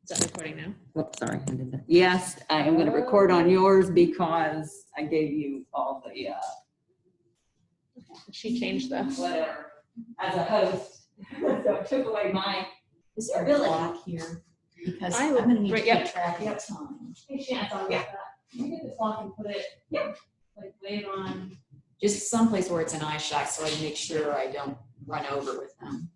that recording now? Whoops, sorry, I did that. Yes, I am gonna record on yours because I gave you all the, She changed the. whatever, as a host. So it took away my Is there a ability. clock here? Because I I'm will- gonna need to right, keep yep. track of time. Hey, Shannon, I thought about that. You get the clock and put it, like lay it on. Just someplace where it's an eye shot so I can make sure I don't run over with them.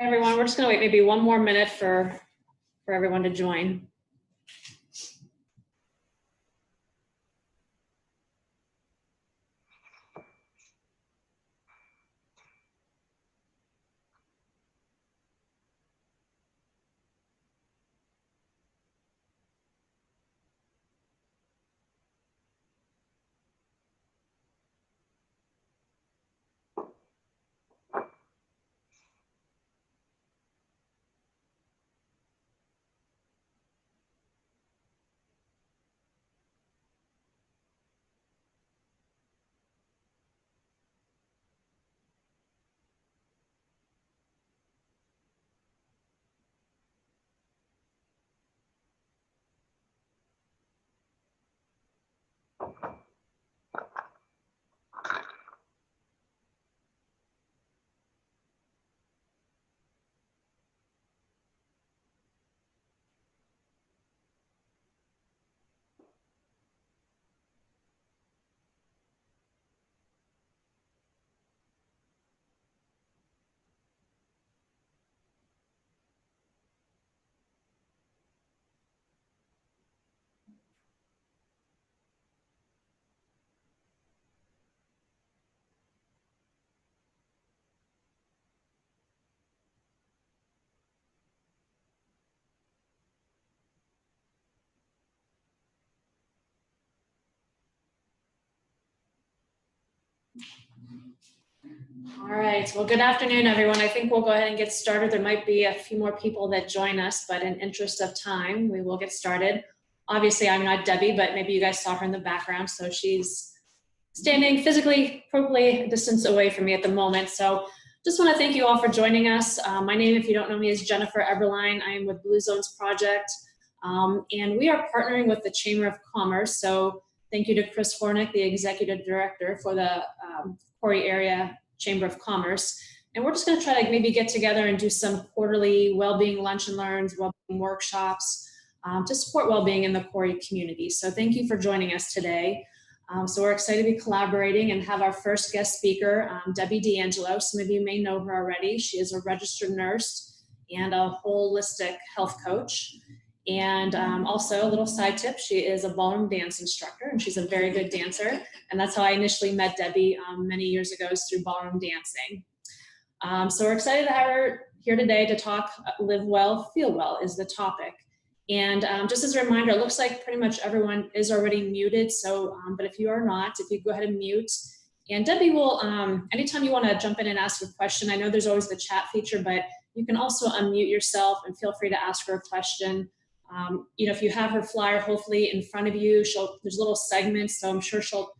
Everyone, we're just gonna wait maybe one more minute for everyone to join. All right, well, good afternoon, everyone. I think we'll go ahead and get started. There might be a few more people that join us, but in interest of time, we will get started. Obviously, I'm not Debbie, but maybe you guys saw her in the background. So she's standing physically, appropriately a distance away from me at the moment. So just want to thank you all for joining us. My name, if you don't know me, is Jennifer Eberline. I am with Blue Zones Project, and we are partnering with the Chamber of Commerce. So thank you to Chris Hornick, the Executive Director for the Corey Area Chamber of Commerce. And we're just going to try to maybe get together and do some quarterly well-being lunch and learns, well-being workshops to support well-being in the Corey community. So thank you for joining us today. So we're excited to be collaborating and have our first guest speaker, Debbie D'Angelo. Some of you may know her already. She is a registered nurse and a holistic health coach. And also a little side tip, she is a ballroom dance instructor and she's a very good dancer. And that's how I initially met Debbie many years ago, is through ballroom dancing. So we're excited to have her here today to talk Live Well, Feel Well is the topic. And just as a reminder, it looks like pretty much everyone is already muted. So, but if you are not, if you go ahead and mute, and Debbie will, anytime you want to jump in and ask a question, I know there's always the chat feature, but you can also unmute yourself and feel free to ask her a question. You know, if you have her flyer, hopefully in front of you, there's little segments, so I'm sure she'll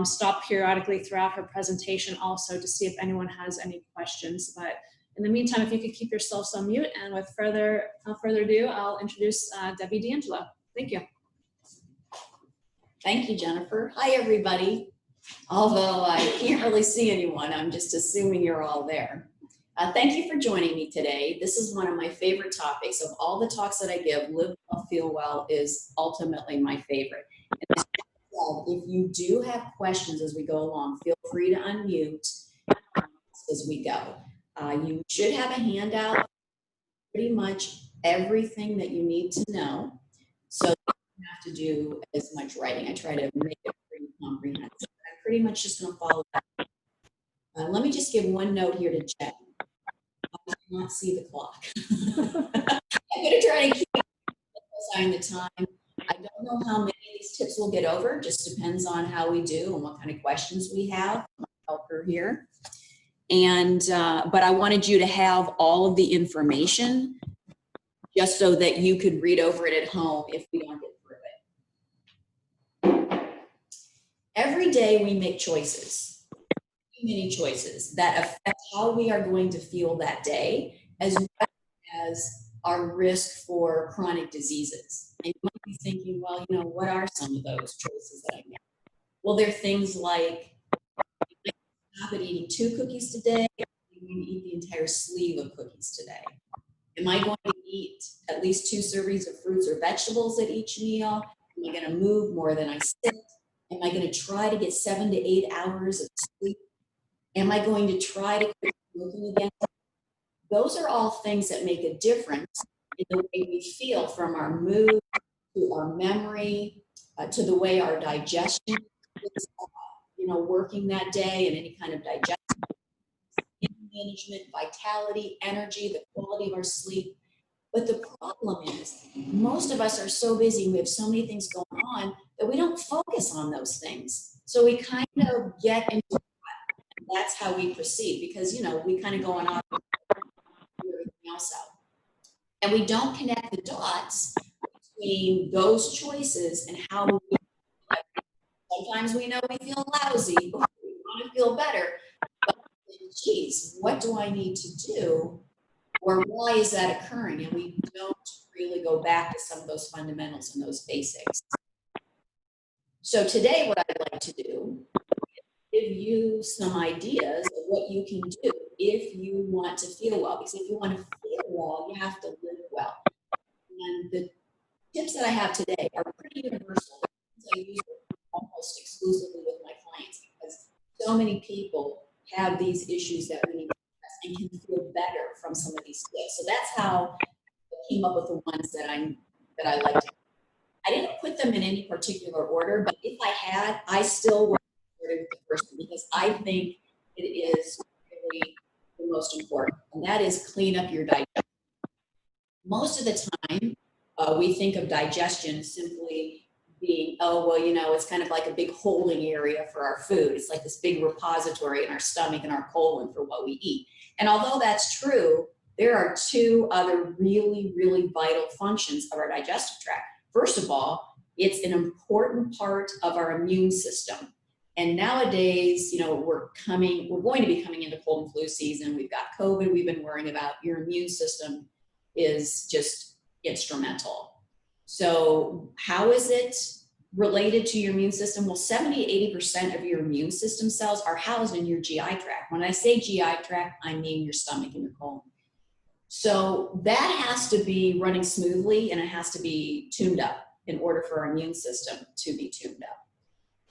stop periodically throughout her presentation also to see if anyone has any questions. But in the meantime, if you could keep yourselves on mute, and without further ado, I'll introduce Debbie D'Angelo. Thank you. Thank you, Jennifer. Hi, everybody. Although I can't really see anyone, I'm just assuming you're all there. Thank you for joining me today. This is one of my favorite topics. Of all the talks that I give, Live Well, Feel Well is ultimately my favorite. And if you do have questions as we go along, feel free to unmute as we go. You should have a handout, pretty much everything that you need to know. So you don't have to do as much writing. I try to make it pretty comprehensive. I'm pretty much just going to follow that. Let me just give one note here to check. I cannot see the clock. I'm going to try to keep on the time. I don't know how many of these tips we'll get over. Just depends on how we do and what kind of questions we have. I'll help her here. And, but I wanted you to have all of the information just so that you could read over it at home if we don't get through it. Every day we make choices, many choices that affect how we are going to feel that day, as well as our risk for chronic diseases. And you might be thinking, well, you know, what are some of those choices that I make? Well, they're things like, I've been eating 2 cookies today. I'm going to eat the entire sleeve of cookies today. Am I going to eat at least 2 servings of fruits or vegetables at each meal? Am I going to move more than I sit? Am I going to try to get 7 to 8 hours of sleep? Am I going to try to quit smoking again? Those are all things that make a difference in the way we feel, from our mood to our memory, to the way our digestion is, working that day, and any kind of digestion management, vitality, energy, the quality of our sleep. But the problem is, most of us are so busy, we have so many things going on that we don't focus on those things. So we kind of get into that. That's how we proceed, because, we kind of go on off everything else out. And we don't connect the dots between those choices and how we feel. Sometimes we know we feel lousy, but we want to feel better. But geez, what do I need to do? Or why is that occurring? And we don't really go back to some of those fundamentals and those basics. So today, what I'd like to do is give you some ideas of what you can do if you want to feel well. Because if you want to feel well, you have to live well. And the tips that I have today are pretty universal. I use them almost exclusively with my clients, because so many people have these issues that we need to address and can feel better from some of these tips. So that's how I came up with the ones that I like to. I didn't put them in any particular order, but if I had, I still would have started with the first one, because I think it is really the most important, and that is clean up your digestion. Most of the time, we think of digestion as simply being, it's kind of like a big holding area for our food. It's like this big repository in our stomach and our colon for what we eat. And although that's true, there are two other really, really vital functions of our digestive tract. First of all, it's an important part of our immune system. And nowadays, we're going to be coming into cold and flu season. We've got COVID we've been worrying about. Your immune system is just instrumental. So how is it related to your immune system? Well, 70-80% of your immune system cells are housed in your GI tract. When I say GI tract, I mean your stomach and your colon. So that has to be running smoothly, and it has to be tuned up in order for our immune system to be tuned up.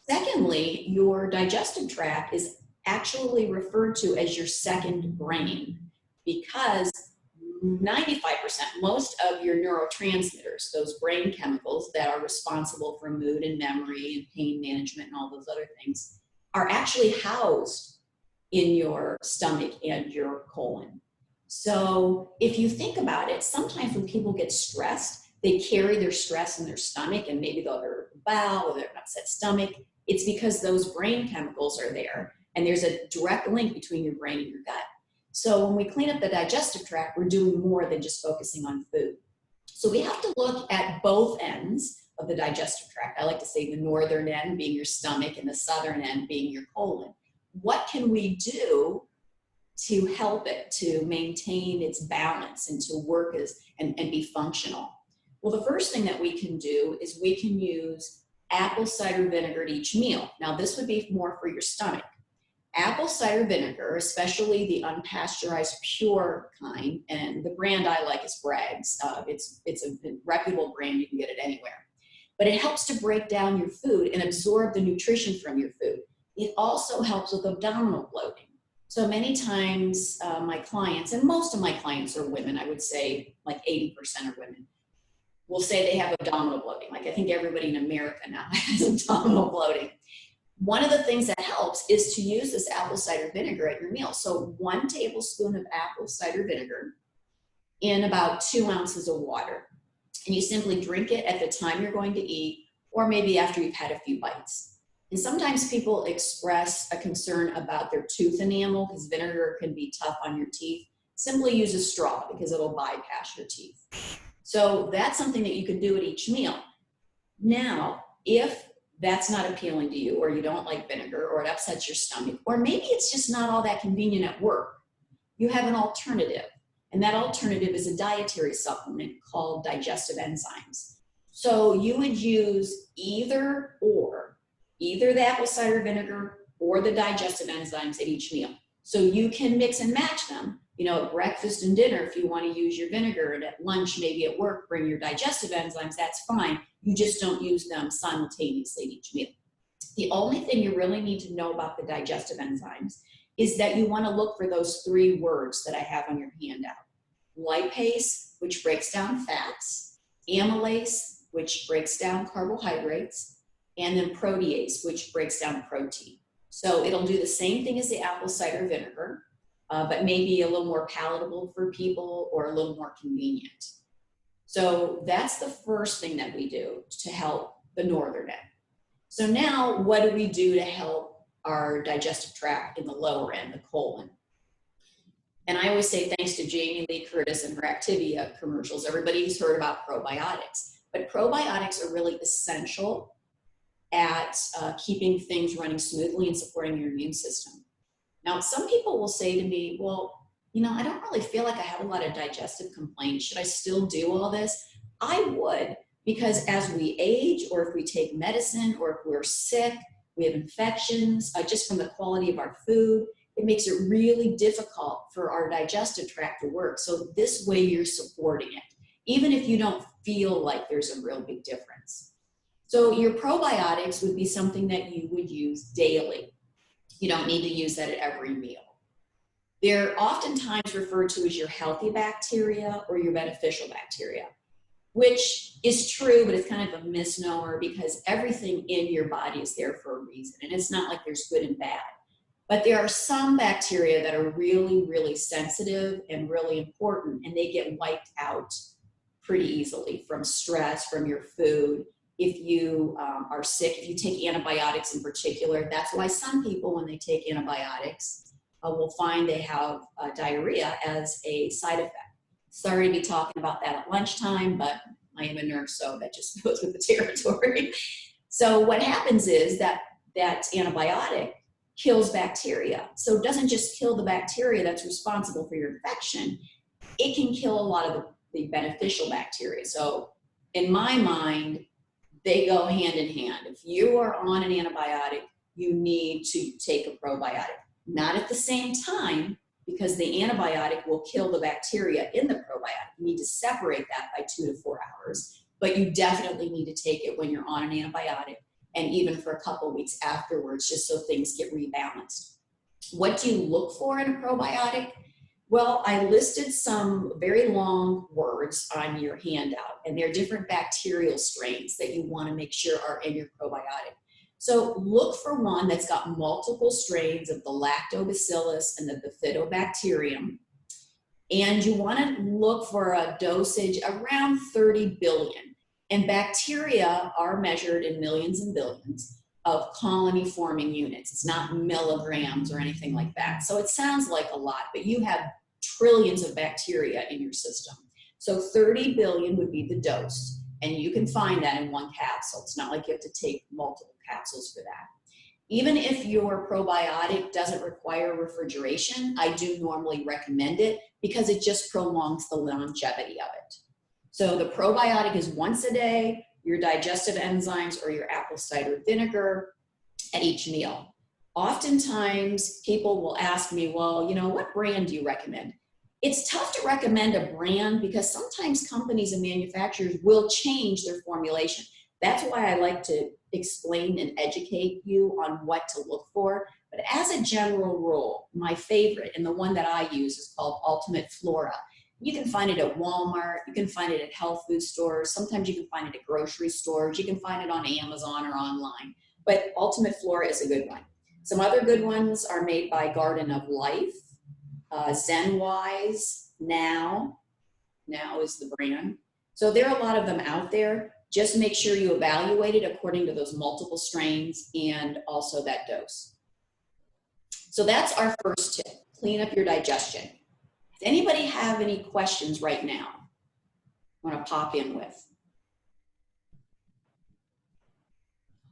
Secondly, your digestive tract is actually referred to as your second brain, because 95%, most of your neurotransmitters, those brain chemicals that are responsible for mood and memory and pain management and all those other things, are actually housed in your stomach and your colon. So if you think about it, sometimes when people get stressed, they carry their stress in their stomach, and maybe they'll hurt the bowel or they're an upset stomach. It's because those brain chemicals are there, and there's a direct link between your brain and your gut. So when we clean up the digestive tract, we're doing more than just focusing on food. So we have to look at both ends of the digestive tract. I like to say the northern end being your stomach and the southern end being your colon. What can we do to help it to maintain its balance and to work and be functional? Well, the first thing that we can do is we can use apple cider vinegar at each meal. Now, this would be more for your stomach. Apple cider vinegar, especially the unpasteurized pure kind, and the brand I like is Bragg's. It's a reputable brand, you can get it anywhere. But it helps to break down your food and absorb the nutrition from your food. It also helps with abdominal bloating. So many times my clients, and most of my clients are women, I would say like 80% are women, will say they have abdominal bloating. Like I think everybody in America now has abdominal bloating. One of the things that helps is to use this apple cider vinegar at your meal. So 1 tablespoon of apple cider vinegar in about 2 ounces of water. And you simply drink it at the time you're going to eat, or maybe after you've had a few bites. And sometimes people express a concern about their tooth enamel, because vinegar can be tough on your teeth. Simply use a straw, because it'll bypass your teeth. So that's something that you can do at each meal. Now, if that's not appealing to you, or you don't like vinegar, or it upsets your stomach, or maybe it's just not all that convenient at work, you have an alternative. And that alternative is a dietary supplement called digestive enzymes. So you would use either the apple cider vinegar or the digestive enzymes at each meal. So you can mix and match them. At breakfast and dinner, if you want to use your vinegar, and at lunch, maybe at work, bring your digestive enzymes, that's fine. You just don't use them simultaneously at each meal. The only thing you really need to know about the digestive enzymes is that you want to look for those 3 words that I have on your handout. Lipase, which breaks down fats, amylase, which breaks down carbohydrates, and then protease, which breaks down protein. So it'll do the same thing as the apple cider vinegar, but maybe a little more palatable for people or a little more convenient. So that's the first thing that we do to help the northern end. So now what do we do to help our digestive tract in the lower end, the colon? And I always say thanks to Jamie Lee Curtis and her Activia commercials, everybody's heard about probiotics, but probiotics are really essential at keeping things running smoothly and supporting your immune system. Now, some people will say to me, well, you know, I don't really feel like I have a lot of digestive complaints. Should I still do all this? I would, because as we age, or if we take medicine, or if we're sick, we have infections, just from the quality of our food, it makes it really difficult for our digestive tract to work. So this way you're supporting it, even if you don't feel like there's a real big difference. So your probiotics would be something that you would use daily. You don't need to use that at every meal. They're oftentimes referred to as your healthy bacteria or your beneficial bacteria, which is true, but it's kind of a misnomer because everything in your body is there for a reason. And it's not like there's good and bad. But there are some bacteria that are really, really sensitive and really important, and they get wiped out pretty easily from stress, from your food. If you are sick, if you take antibiotics in particular, that's why some people, when they take antibiotics, will find they have diarrhea as a side effect. Sorry to be talking about that at lunchtime, but I am a nurse, so that just goes with the territory. So what happens is that antibiotic kills bacteria. So it doesn't just kill the bacteria that's responsible for your infection, it can kill a lot of the beneficial bacteria. So in my mind, they go hand in hand. If you are on an antibiotic, you need to take a probiotic. Not at the same time, because the antibiotic will kill the bacteria in the probiotic. You need to separate that by 2 to 4 hours, but you definitely need to take it when you're on an antibiotic and even for a couple weeks afterwards, just so things get rebalanced. What do you look for in a probiotic? Well, I listed some very long words on your handout, and they're different bacterial strains that you want to make sure are in your probiotic. So look for one that's got multiple strains of the lactobacillus and the bifidobacterium. And you want to look for a dosage around 30 billion. And bacteria are measured in millions and billions of colony forming units. It's not milligrams or anything like that. So it sounds like a lot, but you have trillions of bacteria in your system. So 30 billion would be the dose. And you can find that in one capsule. It's not like you have to take multiple capsules for that. Even if your probiotic doesn't require refrigeration, I do normally recommend it because it just prolongs the longevity of it. So the probiotic is once a day, your digestive enzymes or your apple cider vinegar at each meal. Oftentimes people will ask me, well, you know, what brand do you recommend? It's tough to recommend a brand because sometimes companies and manufacturers will change their formulation. That's why I like to explain and educate you on what to look for. But as a general rule, my favorite and the one that I use is called Ultimate Flora. You can find it at Walmart, you can find it at health food stores, sometimes you can find it at grocery stores, you can find it on Amazon or online. But Ultimate Flora is a good one. Some other good ones are made by Garden of Life, Zenwise, Now is the brand. So there are a lot of them out there. Just make sure you evaluate it according to those multiple strains and also that dose. So that's our first tip, clean up your digestion. Does anybody have any questions right now? I want to pop in with.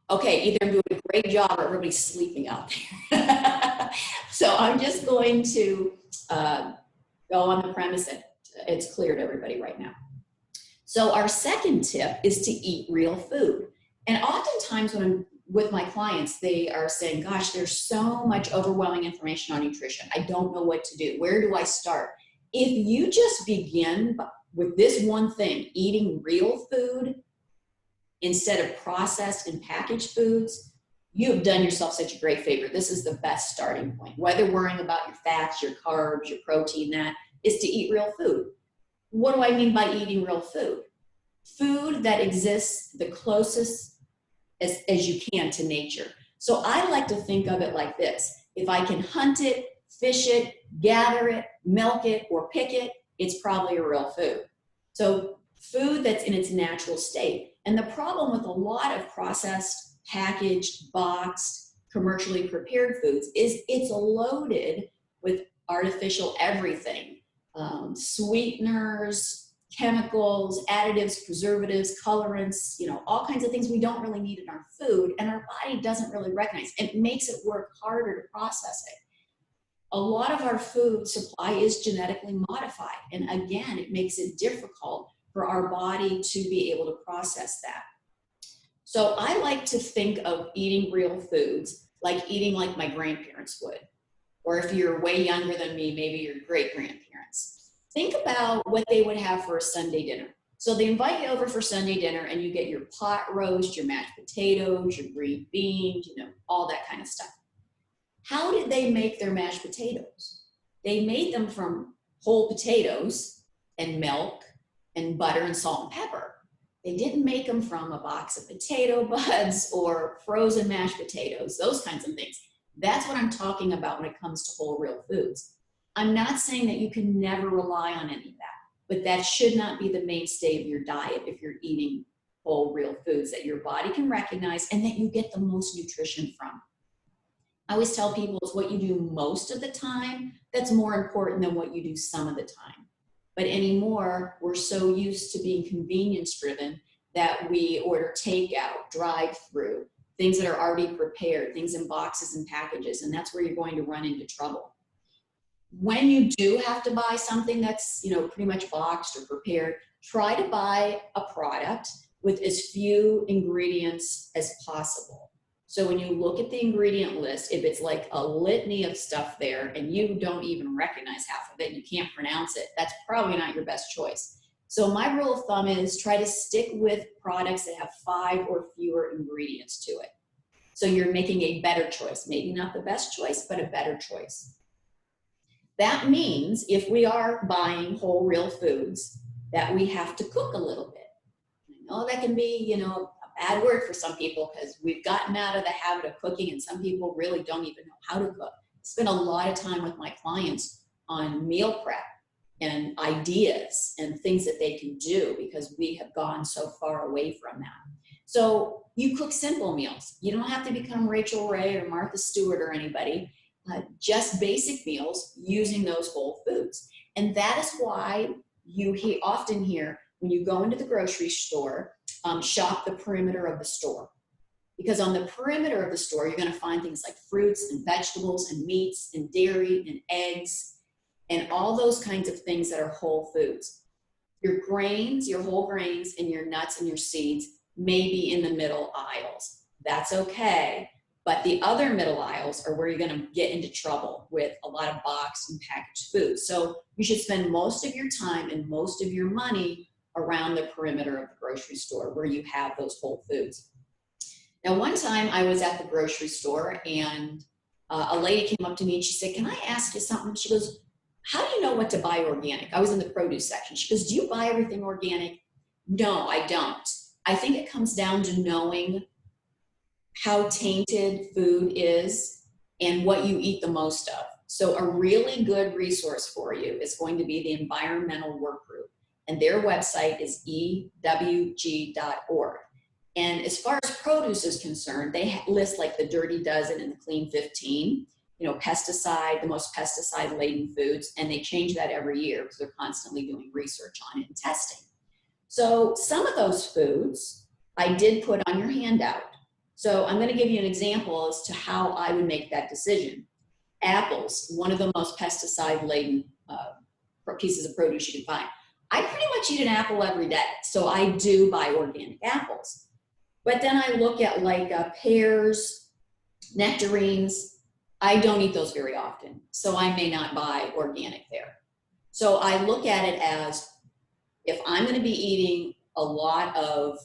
Okay, either I'm doing a great job or everybody's sleeping out there. So I'm just going to go on the premise that it's clear to everybody right now. So our second tip is to eat real food. And oftentimes when I'm with my clients, they are saying, gosh, there's so much overwhelming information on nutrition. I don't know what to do. Where do I start? If you just begin with this one thing, eating real food instead of processed and packaged foods, you have done yourself such a great favor. This is the best starting point. Whether worrying about your fats, your carbs, your protein, that is to eat real food. What do I mean by eating real food? Food that exists the closest as you can to nature. So I like to think of it like this. If I can hunt it, fish it, gather it, milk it, or pick it, it's probably a real food. So food that's in its natural state. And the problem with a lot of processed, packaged, boxed, commercially prepared foods is it's loaded with artificial everything. Sweeteners, chemicals, additives, preservatives, colorants, all kinds of things we don't really need in our food, and our body doesn't really recognize. It makes it work harder to process it. A lot of our food supply is genetically modified, and again, it makes it difficult for our body to be able to process that. So I like to think of eating real foods like eating like my grandparents would, or if you're way younger than me, maybe your great-grandparents. Think about what they would have for a Sunday dinner. So they invite you over for Sunday dinner and you get your pot roast, your mashed potatoes, your green beans, all that kind of stuff. How did they make their mashed potatoes? They made them from whole potatoes and milk and butter and salt and pepper. They didn't make them from a box of potato buds or frozen mashed potatoes, those kinds of things. That's what I'm talking about when it comes to whole real foods. I'm not saying that you can never rely on any of that, but that should not be the mainstay of your diet if you're eating whole real foods that your body can recognize and that you get the most nutrition from. I always tell people it's what you do most of the time that's more important than what you do some of the time. But anymore, we're so used to being convenience driven that we order takeout, drive-through, things that are already prepared, things in boxes and packages, and that's where you're going to run into trouble. When you do have to buy something that's, pretty much boxed or prepared, try to buy a product with as few ingredients as possible. So when you look at the ingredient list, if it's like a litany of stuff there and you don't even recognize half of it, you can't pronounce it, that's probably not your best choice. So my rule of thumb is try to stick with products that have 5 or fewer ingredients to it. So you're making a better choice, maybe not the best choice, but a better choice. That means if we are buying whole real foods, that we have to cook a little bit. I know that can be, a bad word for some people because we've gotten out of the habit of cooking and some people really don't even know how to cook. I spend a lot of time with my clients on meal prep and ideas and things that they can do because we have gone so far away from that. So you cook simple meals. You don't have to become Rachel Ray or Martha Stewart or anybody. Just basic meals using those whole foods. And that is why you often hear when you go into the grocery store, shop the perimeter of the store. Because on the perimeter of the store, you're going to find things like fruits and vegetables and meats and dairy and eggs and all those kinds of things that are whole foods. Your grains, your whole grains, and your nuts and your seeds may be in the middle aisles. That's okay. But the other middle aisles are where you're going to get into trouble with a lot of boxed and packaged food. So you should spend most of your time and most of your money around the perimeter of the grocery store where you have those whole foods. Now, one time I was at the grocery store and a lady came up to me and she said, "Can I ask you something?" She goes, "How do you know what to buy organic?" I was in the produce section. She goes, "Do you buy everything organic?" No, I don't. I think it comes down to knowing how tainted food is and what you eat the most of. So a really good resource for you is going to be the Environmental Work Group, and their website is ewg.org. And as far as produce is concerned, they list like the Dirty Dozen and the Clean 15, the most pesticide-laden foods, and they change that every year because they're constantly doing research on it and testing. So some of those foods I did put on your handout. So I'm going to give you an example as to how I would make that decision. Apples, one of the most pesticide-laden pieces of produce you can find. I pretty much eat an apple every day, so I do buy organic apples. But then I look at like pears, nectarines. I don't eat those very often, so I may not buy organic there. So I look at it as if I'm going to be eating a lot of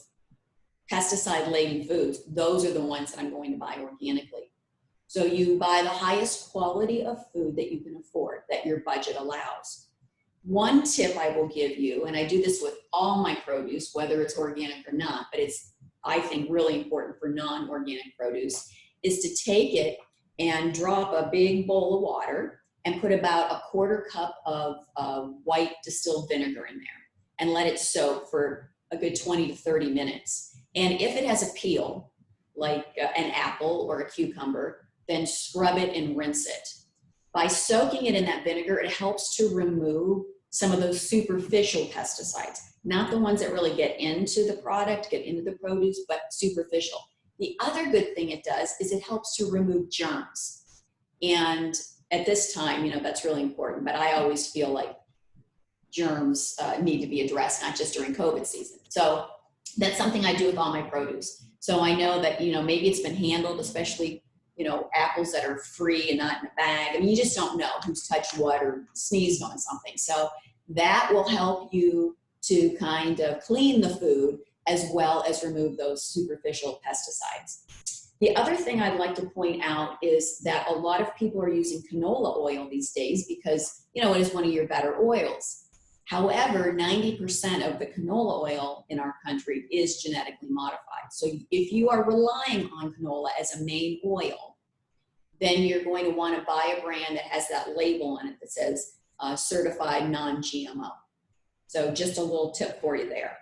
pesticide-laden foods, those are the ones that I'm going to buy organically. So you buy the highest quality of food that you can afford, that your budget allows. One tip I will give you, and I do this with all my produce, whether it's organic or not, but it's, I think, really important for non-organic produce, is to take it and drop a big bowl of water and put about a 1/4 cup of white distilled vinegar in there and let it soak for a good 20 to 30 minutes. And if it has a peel, like an apple or a cucumber, then scrub it and rinse it. By soaking it in that vinegar, it helps to remove some of those superficial pesticides, not the ones that really get into the product, get into the produce, but superficial. The other good thing it does is it helps to remove germs. And at this time, that's really important, but I always feel like germs need to be addressed, not just during COVID season. So that's something I do with all my produce. So I know that, maybe it's been handled, especially, apples that are free and not in a bag. I mean, you just don't know who's touched what or sneezed on something. So that will help you to kind of clean the food as well as remove those superficial pesticides. The other thing I'd like to point out is that a lot of people are using canola oil these days because, it is one of your better oils. However, 90% of the canola oil in our country is genetically modified. So if you are relying on canola as a main oil, then you're going to want to buy a brand that has that label on it that says certified non-GMO. So just a little tip for you there.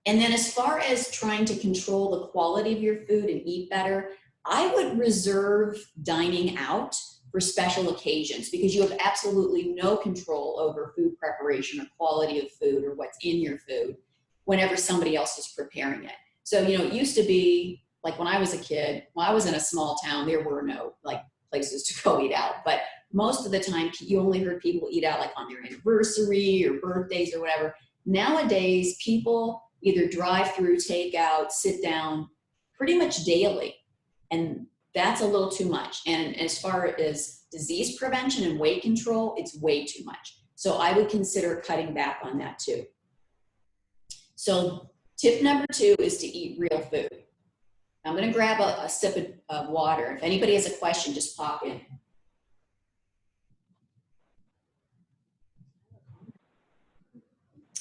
And then as far as trying to control the quality of your food and eat better, I would reserve dining out for special occasions because you have absolutely no control over food preparation or quality of food or what's in your food whenever somebody else is preparing it. So, it used to be like when I was a kid, when I was in a small town, there were no places to go eat out. But most of the time, you only heard people eat out like on their anniversary or birthdays or whatever. Nowadays, people either drive through, take out, sit down pretty much daily. And that's a little too much. And as far as disease prevention and weight control, it's way too much. So I would consider cutting back on that too. So tip number 2 is to eat real food. I'm going to grab a sip of water. If anybody has a question, just pop in.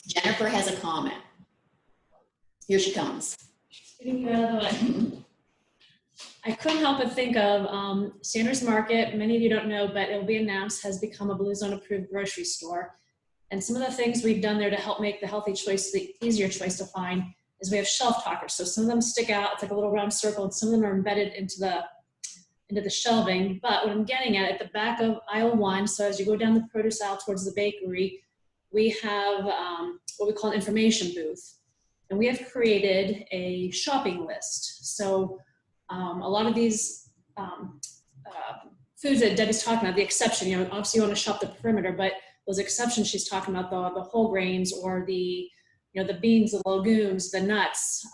Jennifer has a comment. Here she comes. Getting you out of the way. I couldn't help but think of Sanders Market. Many of you don't know, but it'll be announced, has become a Blue Zone approved grocery store. And some of the things we've done there to help make the healthy choice the easier choice to find is we have shelf talkers. So some of them stick out, it's like a little round circle, and some of them are embedded into the shelving. But what I'm getting at the back of aisle 1, so as you go down the produce aisle towards the bakery, we have what we call an information booth. And we have created a shopping list. So a lot of these foods that Debbie's talking about, the exception, obviously you want to shop the perimeter, but those exceptions she's talking about, the whole grains or the beans, the legumes, the nuts,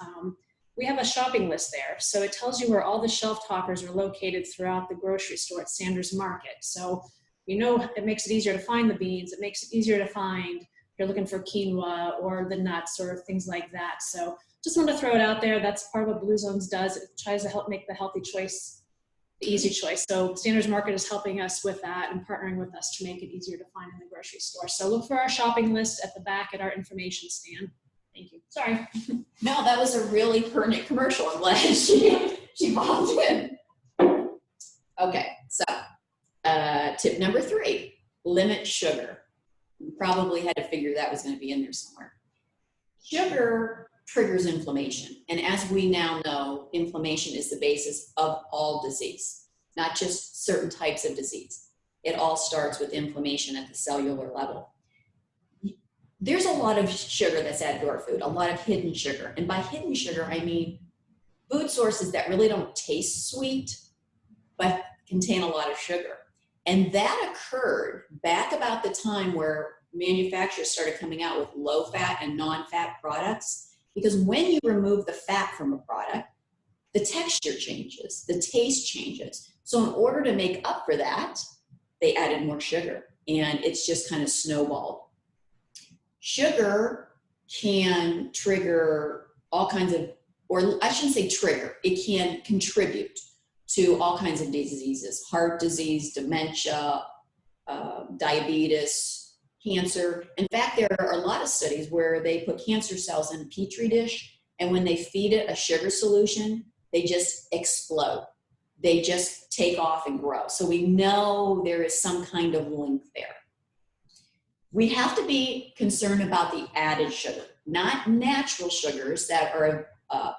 we have a shopping list there. So it tells you where all the shelf talkers are located throughout the grocery store at Sanders Market. So, it makes it easier to find the beans. It makes it easier to find if you're looking for quinoa or the nuts or things like that. So just wanted to throw it out there. That's part of what Blue Zones does. It tries to help make the healthy choice the easy choice. So Sanders Market is helping us with that and partnering with us to make it easier to find in the grocery store. So look for our shopping list at the back at our information stand. Thank you. Sorry. No, that was a really pertinent commercial. I'm glad she popped in. Okay, so tip number 3, limit sugar. You probably had to figure that was going to be in there somewhere. Sugar triggers inflammation. And as we now know, inflammation is the basis of all disease, not just certain types of disease. It all starts with inflammation at the cellular level. There's a lot of sugar that's added to our food, a lot of hidden sugar. And by hidden sugar, I mean food sources that really don't taste sweet, but contain a lot of sugar. And that occurred back about the time where manufacturers started coming out with low-fat and non-fat products. Because when you remove the fat from a product, the texture changes, the taste changes. So in order to make up for that, they added more sugar, and it's just kind of snowballed. Sugar can trigger all kinds of or I shouldn't say trigger, it can contribute to all kinds of diseases, heart disease, dementia, diabetes, cancer. In fact, there are a lot of studies where they put cancer cells in a petri dish, and when they feed it a sugar solution, they just explode. They just take off and grow. So we know there is some kind of link there. We have to be concerned about the added sugar, not natural sugars that are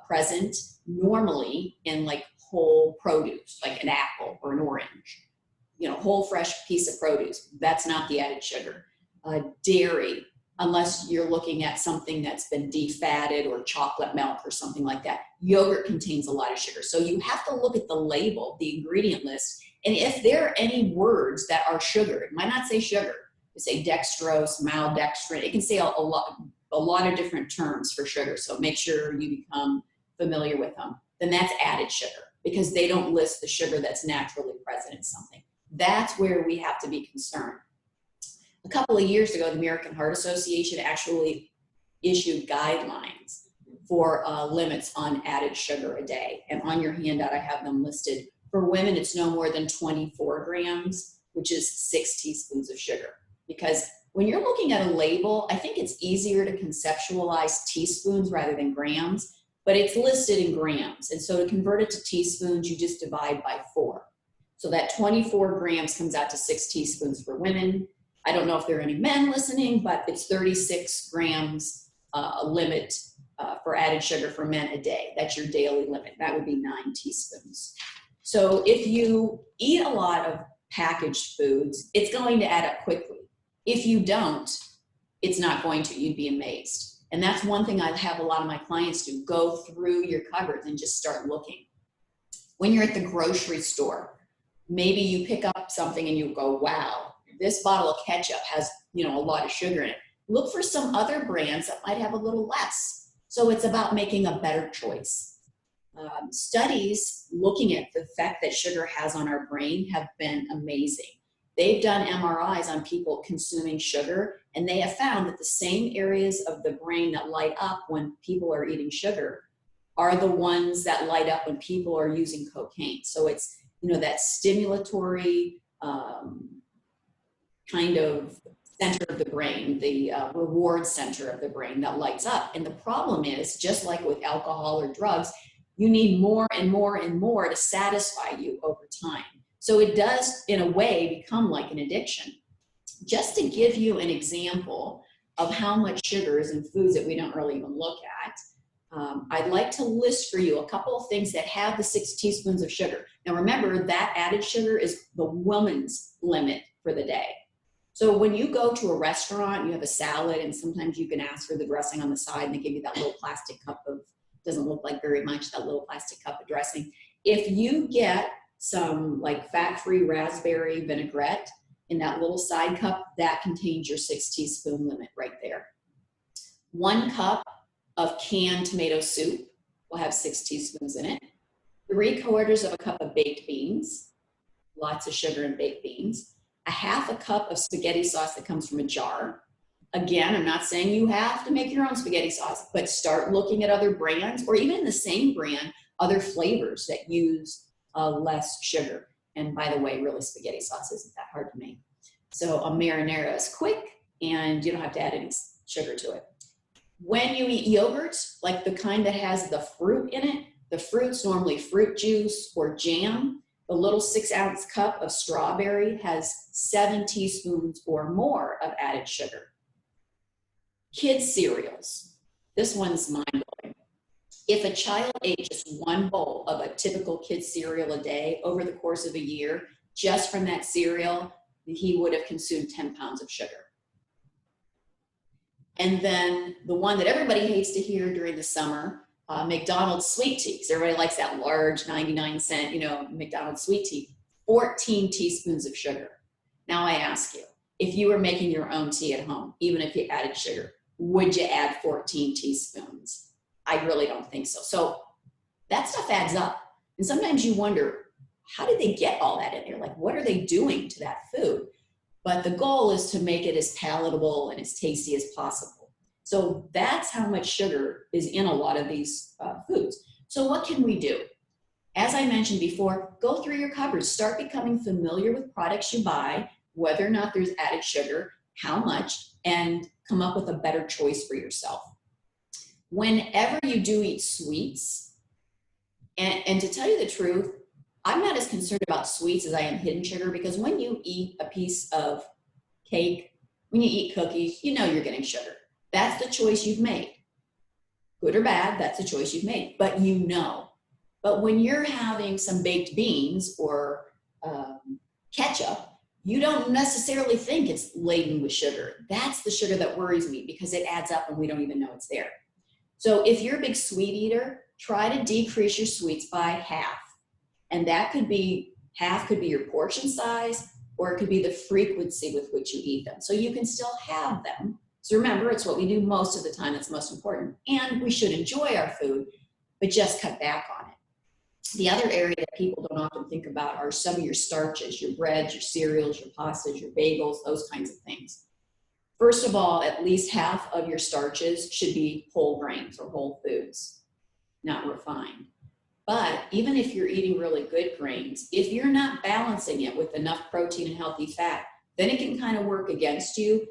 present normally in like whole produce, like an apple or an orange, you know, whole fresh piece of produce. That's not the added sugar. Dairy, unless you're looking at something that's been defatted, or chocolate milk or something like that. Yogurt contains a lot of sugar. So you have to look at the label, the ingredient list, and if there are any words that are sugar, it might not say sugar, it say dextrose, maltodextrin, it can say a lot of different terms for sugar. So make sure you become familiar with them. Then that's added sugar, because they don't list the sugar that's naturally present in something. That's where we have to be concerned. A couple of years ago, the American Heart Association actually issued guidelines for limits on added sugar a day. And on your handout, I have them listed. For women, it's no more than 24 grams, which is 6 teaspoons of sugar. Because when you're looking at a label, I think it's easier to conceptualize teaspoons rather than grams, but it's listed in grams. And so to convert it to teaspoons, you just divide by 4. So that 24 grams comes out to 6 teaspoons for women. I don't know if there are any men listening, but it's 36 grams limit for added sugar for men a day. That's your daily limit. That would be 9 teaspoons. So if you eat a lot of packaged foods, it's going to add up quickly. If you don't, it's not going to. You'd be amazed. And that's one thing I have a lot of my clients do. Go through your cupboards and just start looking. When you're at the grocery store, maybe you pick up something and you go, wow, this bottle of ketchup has, you know, a lot of sugar in it. Look for some other brands that might have a little less. So it's about making a better choice. Studies looking at the effect that sugar has on our brain have been amazing. They've done MRIs on people consuming sugar, and they have found that the same areas of the brain that light up when people are eating sugar are the ones that light up when people are using cocaine. So it's, you know, that stimulatory kind of center of the brain, the reward center of the brain that lights up. And the problem is, just like with alcohol or drugs, you need more and more and more to satisfy you over time. So it does, in a way, become like an addiction. Just to give you an example of how much sugar is in foods that we don't really even look at, I'd like to list for you a couple of things that have the 6 teaspoons of sugar. Now remember, that added sugar is the woman's limit for the day. So when you go to a restaurant, you have a salad, and sometimes you can ask for the dressing on the side, and they give you that little plastic cup of, doesn't look like very much, that little plastic cup of dressing. If you get some like fat-free raspberry vinaigrette in that little side cup, that contains your 6 teaspoon limit right there. 1 cup of canned tomato soup will have 6 teaspoons in it. 3/4 of a cup of baked beans, lots of sugar in baked beans. 1/2 cup of spaghetti sauce that comes from a jar. Again, I'm not saying you have to make your own spaghetti sauce, but start looking at other brands, or even in the same brand, other flavors that use less sugar. And by the way, really, spaghetti sauce isn't that hard to make. So a marinara is quick, and you don't have to add any sugar to it. When you eat yogurt, like the kind that has the fruit in it, the fruit's normally fruit juice or jam. The little 6-ounce cup of strawberry has 7 teaspoons or more of added sugar. Kids cereals. This one's mind-blowing. If a child ate just 1 bowl of a typical kid's cereal a day over the course of a year, just from that cereal, he would have consumed 10 pounds of sugar. And then the one that everybody hates to hear during the summer, McDonald's sweet tea, because everybody likes that large 99-cent, you know, McDonald's sweet tea, 14 teaspoons of sugar. Now I ask you, if you were making your own tea at home, even if you added sugar, would you add 14 teaspoons? I really don't think so. So that stuff adds up. And sometimes you wonder, how did they get all that in there? Like, what are they doing to that food? But the goal is to make it as palatable and as tasty as possible. So that's how much sugar is in a lot of these foods. So what can we do? As I mentioned before, go through your cupboards, start becoming familiar with products you buy, whether or not there's added sugar, how much, and come up with a better choice for yourself. Whenever you do eat sweets, and to tell you the truth, I'm not as concerned about sweets as I am hidden sugar, because when you eat a piece of cake, when you eat cookies, you know you're getting sugar. That's the choice you've made. Good or bad, that's the choice you've made, but you know. But when you're having some baked beans or ketchup, you don't necessarily think it's laden with sugar. That's the sugar that worries me, because it adds up and we don't even know it's there. So if you're a big sweet eater, try to decrease your sweets by half. And that could be, half could be your portion size, or it could be the frequency with which you eat them. So you can still have them. So remember, it's what we do most of the time that's most important. And we should enjoy our food, but just cut back on it. The other area that people don't often think about are some of your starches, your breads, your cereals, your pastas, your bagels, those kinds of things. First of all, at least half of your starches should be whole grains or whole foods, not refined. But even if you're eating really good grains, if you're not balancing it with enough protein and healthy fat, then it can kind of work against you,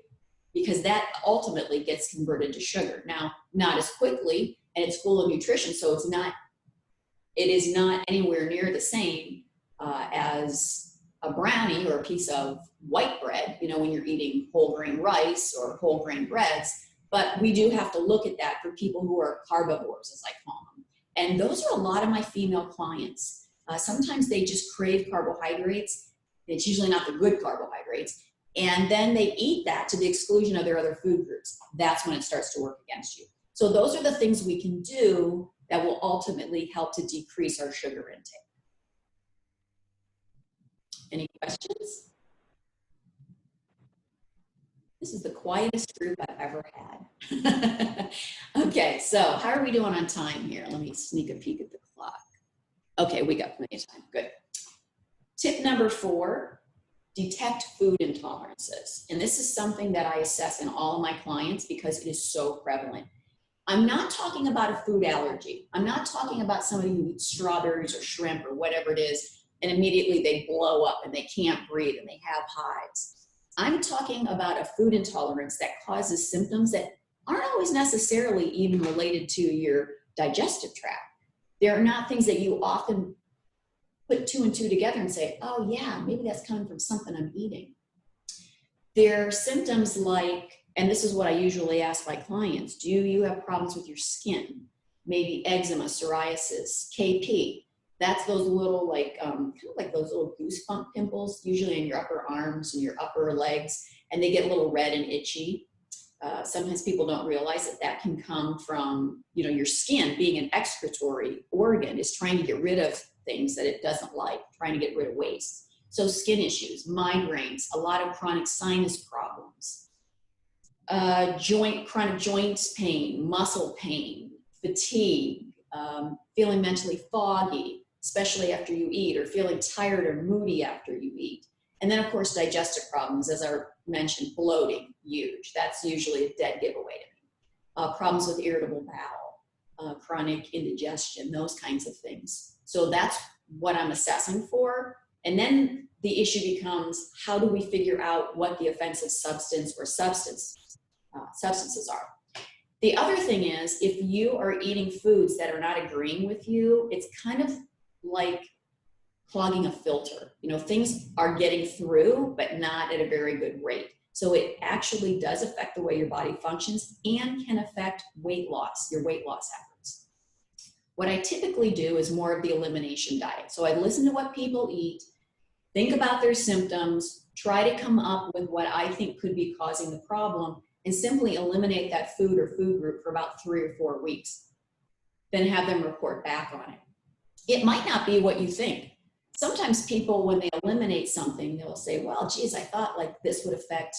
because that ultimately gets converted to sugar. Now, not as quickly, and it's full of nutrition, so it is not anywhere near the same as a brownie or a piece of white bread, you know, when you're eating whole grain rice or whole grain breads. But we do have to look at that for people who are carnivores, as I call them. And those are a lot of my female clients. Sometimes they just crave carbohydrates. It's usually not the good carbohydrates. And then they eat that to the exclusion of their other food groups. That's when it starts to work against you. So those are the things we can do that will ultimately help to decrease our sugar intake. Any questions? This is the quietest group I've ever had. Okay, so how are we doing on time here? Let me sneak a peek at the clock. Okay, we got plenty of time, good. Tip number 4, detect food intolerances. And this is something that I assess in all of my clients because it is so prevalent. I'm not talking about a food allergy. I'm not talking about somebody who eats strawberries or shrimp or whatever it is, and immediately they blow up and they can't breathe and they have hives. I'm talking about a food intolerance that causes symptoms that aren't always necessarily even related to your digestive tract. They're not things that you often put 2 and 2 together and say, oh yeah, maybe that's coming from something I'm eating. They're symptoms like, and this is what I usually ask my clients, do you have problems with your skin? Maybe eczema, psoriasis, KP. That's those little like, kind of like those little goosebump pimples, usually in your upper arms and your upper legs, and they get a little red and itchy. Sometimes people don't realize that that can come from, you know, your skin being an excretory organ is trying to get rid of things that it doesn't like, trying to get rid of waste. So skin issues, migraines, a lot of chronic sinus problems, chronic joint pain, muscle pain, fatigue, feeling mentally foggy, especially after you eat, or feeling tired or moody after you eat. And then of course, digestive problems, as I mentioned, bloating, huge. That's usually a dead giveaway to me. Problems with irritable bowel, chronic indigestion, those kinds of things. So that's what I'm assessing for. And then the issue becomes, how do we figure out what the offensive substance or substances are? The other thing is, if you are eating foods that are not agreeing with you, it's kind of like clogging a filter. You know, things are getting through, but not at a very good rate. So it actually does affect the way your body functions and can affect weight loss, your weight loss efforts. What I typically do is more of the elimination diet. So I listen to what people eat, think about their symptoms, try to come up with what I think could be causing the problem, and simply eliminate that food or food group for about 3 or 4 weeks. Then have them report back on it. It might not be what you think. Sometimes people, when they eliminate something, they'll say, well, geez, I thought like this would affect,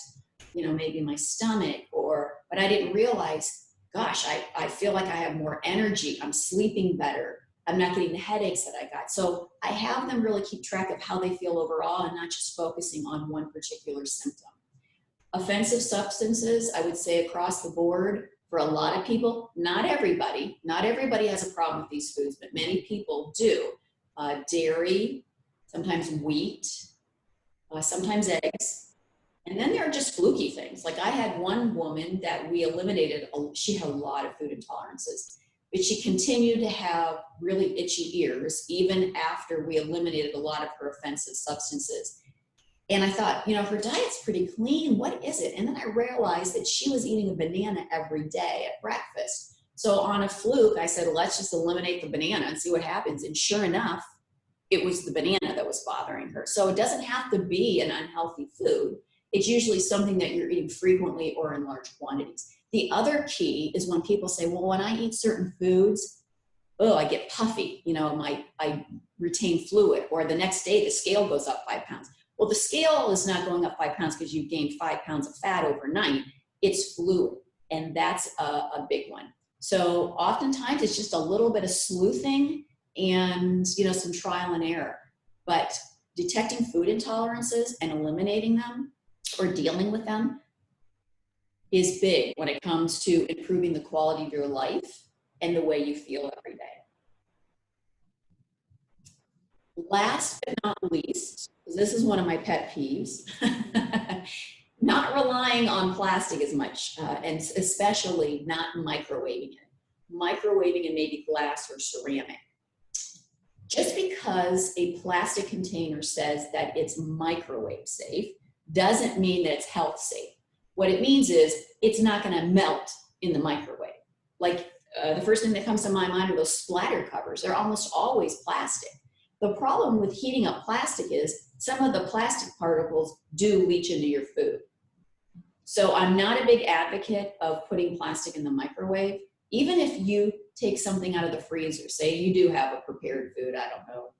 you know, maybe my stomach, but I didn't realize, gosh, I feel like I have more energy. I'm sleeping better. I'm not getting the headaches that I got. So I have them really keep track of how they feel overall and not just focusing on one particular symptom. Offensive substances, I would say across the board, for a lot of people, not everybody has a problem with these foods, but many people do. Dairy, sometimes wheat, sometimes eggs. And then there are just fluky things. Like I had one woman that we eliminated, she had a lot of food intolerances, but she continued to have really itchy ears even after we eliminated a lot of her offensive substances. And I thought, you know, her diet's pretty clean. What is it? And then I realized that she was eating a banana every day at breakfast. So on a fluke, I said, let's just eliminate the banana and see what happens. And sure enough, it was the banana that was bothering her. So it doesn't have to be an unhealthy food. It's usually something that you're eating frequently or in large quantities. The other key is when people say, well, when I eat certain foods, oh, I get puffy, you know, I retain fluid, or the next day the scale goes up 5 pounds. Well, the scale is not going up 5 pounds because you gained 5 pounds of fat overnight. It's fluid, and that's a big one. So oftentimes it's just a little bit of sleuthing and, you know, some trial and error. But detecting food intolerances and eliminating them or dealing with them is big when it comes to improving the quality of your life and the way you feel every day. Last but not least, because this is one of my pet peeves, not relying on plastic as much, and especially not microwaving it. Microwaving in maybe glass or ceramic. Just because a plastic container says that it's microwave safe doesn't mean that it's health safe. What it means is it's not going to melt in the microwave. Like the first thing that comes to my mind are those splatter covers. They're almost always plastic. The problem with heating up plastic is some of the plastic particles do leach into your food. So I'm not a big advocate of putting plastic in the microwave. Even if you take something out of the freezer, say you do have a prepared food, I don't know,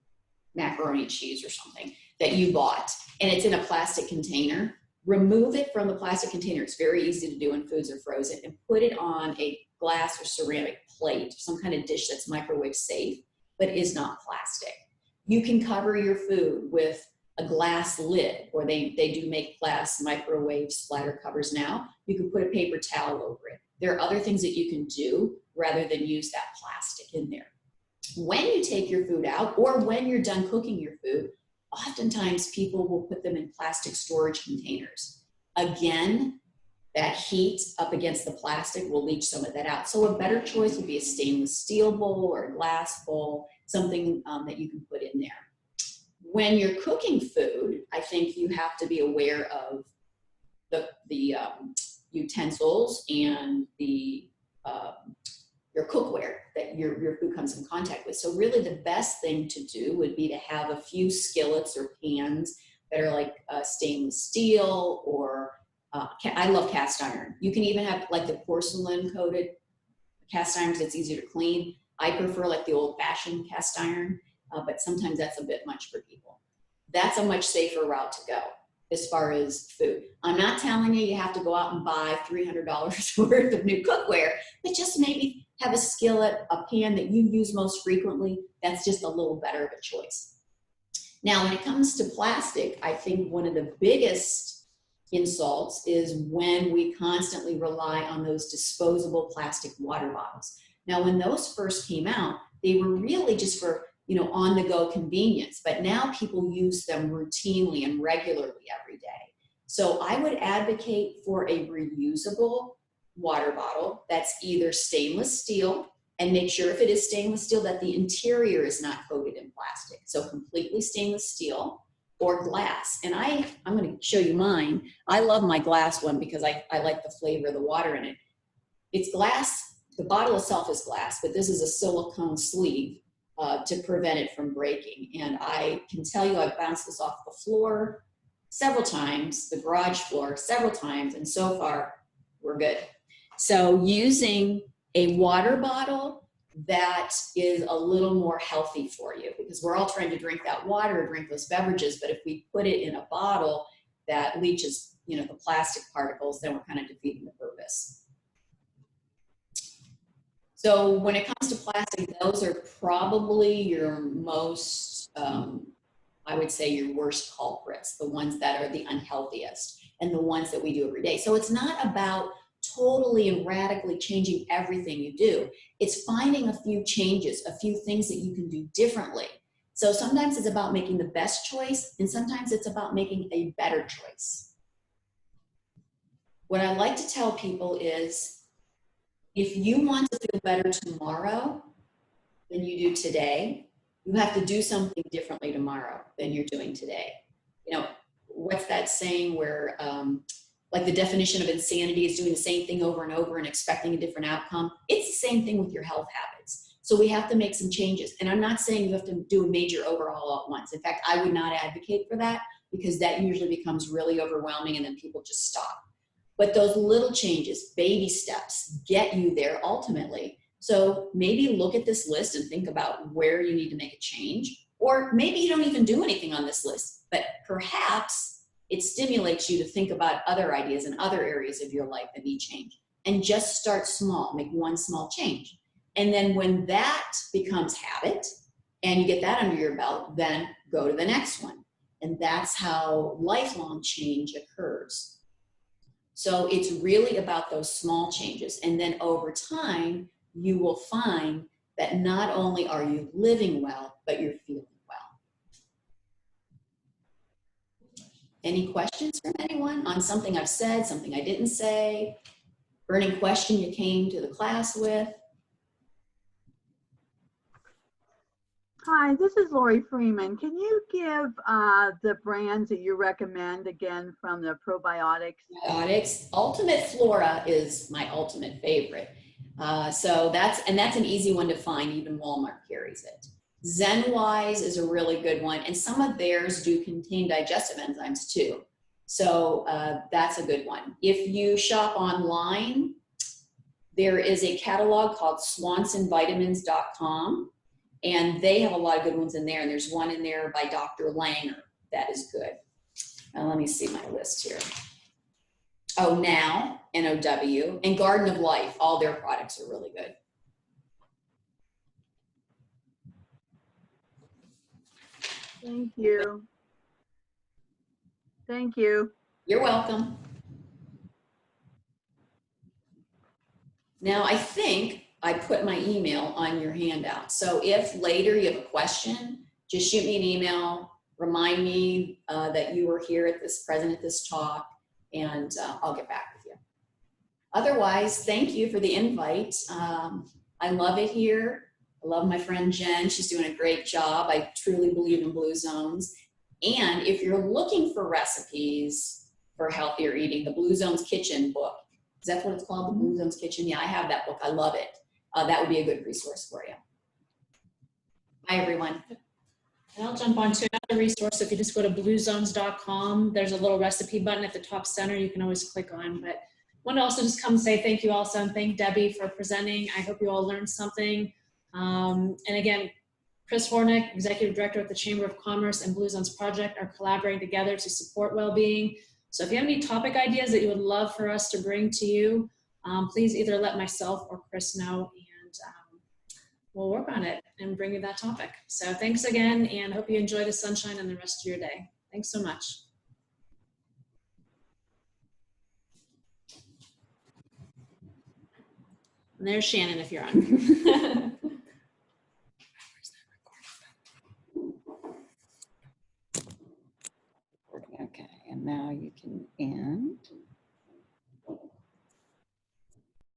macaroni cheese or something that you bought, and it's in a plastic container, remove it from the plastic container. It's very easy to do when foods are frozen, and put it on a glass or ceramic plate, some kind of dish that's microwave safe, but is not plastic. You can cover your food with a glass lid, or they do make glass microwave splatter covers now. You can put a paper towel over it. There are other things that you can do rather than use that plastic in there. When you take your food out, or when you're done cooking your food, oftentimes people will put them in plastic storage containers. Again, that heat up against the plastic will leach some of that out. So a better choice would be a stainless steel bowl or a glass bowl, something that you can put in there. When you're cooking food, I think you have to be aware of the utensils and the your cookware that your food comes in contact with. So really the best thing to do would be to have a few skillets or pans that are like stainless steel, or I love cast iron. You can even have like the porcelain coated cast irons that's easier to clean. I prefer like the old fashioned cast iron, but sometimes that's a bit much for people. That's a much safer route to go as far as food. I'm not telling you you have to go out and buy $300 worth of new cookware, but just maybe have a skillet, a pan that you use most frequently. That's just a little better of a choice. Now, when it comes to plastic, I think one of the biggest insults is when we constantly rely on those disposable plastic water bottles. Now, when those first came out, they were really just for, you know, on-the-go convenience, but now people use them routinely and regularly every day. So I would advocate for a reusable water bottle that's either stainless steel, and make sure if it is stainless steel that the interior is not coated in plastic. So completely stainless steel, or glass. And I'm going to show you mine. I love my glass one because I like the flavor of the water in it. It's glass. The bottle itself is glass, but this is a silicone sleeve to prevent it from breaking. And I can tell you I've bounced this off the floor several times, the garage floor several times, and so far we're good. So using a water bottle that is a little more healthy for you, because we're all trying to drink that water, drink those beverages, but if we put it in a bottle that leaches, you know, the plastic particles, then we're kind of defeating the purpose. So when it comes to plastic, those are probably your most, I would say your worst culprits, the ones that are the unhealthiest and the ones that we do every day. So it's not about totally and radically changing everything you do. It's finding a few changes, a few things that you can do differently. So sometimes it's about making the best choice, and sometimes it's about making a better choice. What I like to tell people is, if you want to feel better tomorrow than you do today, you have to do something differently tomorrow than you're doing today. You know, what's that saying where, like the definition of insanity is doing the same thing over and over and expecting a different outcome? It's the same thing with your health habits. So we have to make some changes. And I'm not saying you have to do a major overhaul at once. In fact, I would not advocate for that, because that usually becomes really overwhelming and then people just stop. But those little changes, baby steps, get you there ultimately. So maybe look at this list and think about where you need to make a change. Or maybe you don't even do anything on this list, but perhaps it stimulates you to think about other ideas in other areas of your life that need change. And just start small, make one small change. And then when that becomes habit and you get that under your belt, then go to the next one. And that's how lifelong change occurs. So it's really about those small changes. And then over time, you will find that not only are you living well, but you're feeling well. Any questions from anyone on something I've said, something I didn't say, burning question you came to the class with? Hi, this is Lori Freeman. Can you give the brands that you recommend again from the probiotics? Probiotics. Ultimate Flora is my ultimate favorite. So that's an easy one to find. Even Walmart carries it. ZenWise is a really good one, and some of theirs do contain digestive enzymes too. So that's a good one. If you shop online, there is a catalog called swansonvitamins.com. And they have a lot of good ones in there. And there's one in there by Dr. Langer that is good. Now, let me see my list here. Oh, Now, NOW, and Garden of Life. All their products are really good. Thank you. Thank you. You're welcome. Now, I think I put my email on your handout. So if later you have a question, just shoot me an email, remind me that you were here present at this talk, and I'll get back with you. Otherwise, thank you for the invite. I love it here. I love my friend Jen. She's doing a great job. I truly believe in Blue Zones. And if you're looking for recipes for healthier eating, the Blue Zones Kitchen book, is that what it's called? The Blue Zones Kitchen? Yeah, I have that book. I love it. That would be a good resource for you. Bye, everyone. And I'll jump on to another resource. If you just go to bluezones.com, there's a little recipe button at the top center you can always click on. But I want to also just come say thank you also, and thank Debbie for presenting. I hope you all learned something. And again, Chris Hornick, Executive Director at the Chamber of Commerce, and Blue Zones Project are collaborating together to support well-being. So if you have any topic ideas that you would love for us to bring to you, please either let myself or Chris know, and we'll work on it and bring you that topic. So thanks again, and hope you enjoy the sunshine and the rest of your day. Thanks so much. And there's Shannon if you're on. Okay, and now you can end.